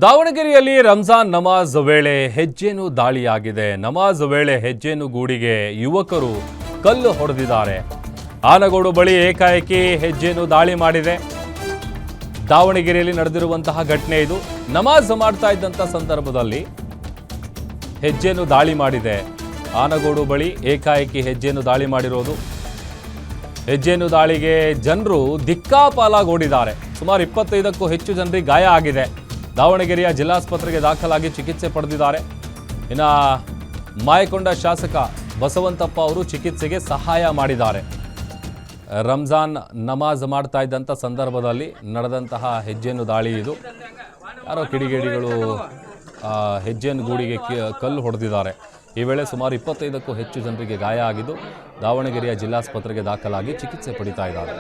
ದಾವಣಗೆರೆಯಲ್ಲಿ ರಂಜಾನ್ ನಮಾಜ್ ವೇಳೆ ಹೆಜ್ಜೆನು ದಾಳಿಯಾಗಿದೆ. ನಮಾಜ್ ವೇಳೆ ಹೆಜ್ಜೆನು ಗೂಡಿಗೆ ಯುವಕರು ಕಲ್ಲು ಹೊಡೆದಿದ್ದಾರೆ. ಆನಗೋಡು ಬಳಿ ಏಕಾಏಕಿ ಹೆಜ್ಜೆನು ದಾಳಿ ಮಾಡಿದೆ. ದಾವಣಗೆರೆಯಲ್ಲಿ ನಡೆದಿರುವಂತಹ ಘಟನೆ ಇದು. ನಮಾಜ್ ಮಾಡ್ತಾ ಇದ್ದಂಥ ಸಂದರ್ಭದಲ್ಲಿ ಹೆಜ್ಜೆನು ದಾಳಿ ಮಾಡಿದೆ. ಆನಗೋಡು ಬಳಿ ಏಕಾಏಕಿ ಹೆಜ್ಜೆನು ದಾಳಿ ಮಾಡಿರೋದು. ಹೆಜ್ಜೆನು ದಾಳಿಗೆ ಜನರು ದಿಕ್ಕಾಪಾಲಾಗೋಡಿದ್ದಾರೆ. ಸುಮಾರು 25ಕ್ಕೂ ಹೆಚ್ಚು ಜನರಿಗೆ ಗಾಯ ಆಗಿದೆ. ದಾವಣಗೆರೆಯ ಜಿಲ್ಲಾಸ್ಪತ್ರೆಗೆ ದಾಖಲಾಗಿ ಚಿಕಿತ್ಸೆ ಪಡೆದಿದ್ದಾರೆ. ಇನ್ನು ಮಾಯಕೊಂಡ ಶಾಸಕ ಬಸವಂತಪ್ಪ ಅವರು ಚಿಕಿತ್ಸೆಗೆ ಸಹಾಯ ಮಾಡಿದ್ದಾರೆ. ರಂಜಾನ್ ನಮಾಜ್ ಮಾಡ್ತಾ ಇದ್ದಂಥ ಸಂದರ್ಭದಲ್ಲಿ ನಡೆದಂತಹ ಹೆಜ್ಜೆನು ದಾಳಿ ಇದು. ಯಾರೋ ಕಿಡಿಗೇಡಿಗಳು ಹೆಜ್ಜೆನು ಗೂಡಿಗೆ ಕಲ್ಲು ಹೊಡೆದಿದ್ದಾರೆ. ಈ ವೇಳೆ ಸುಮಾರು 25ಕ್ಕೂ ಹೆಚ್ಚು ಜನರಿಗೆ ಗಾಯ ಆಗಿದ್ದು ದಾವಣಗೆರೆಯ ಜಿಲ್ಲಾಸ್ಪತ್ರೆಗೆ ದಾಖಲಾಗಿ ಚಿಕಿತ್ಸೆ ಪಡಿತಾ ಇದ್ದಾರೆ.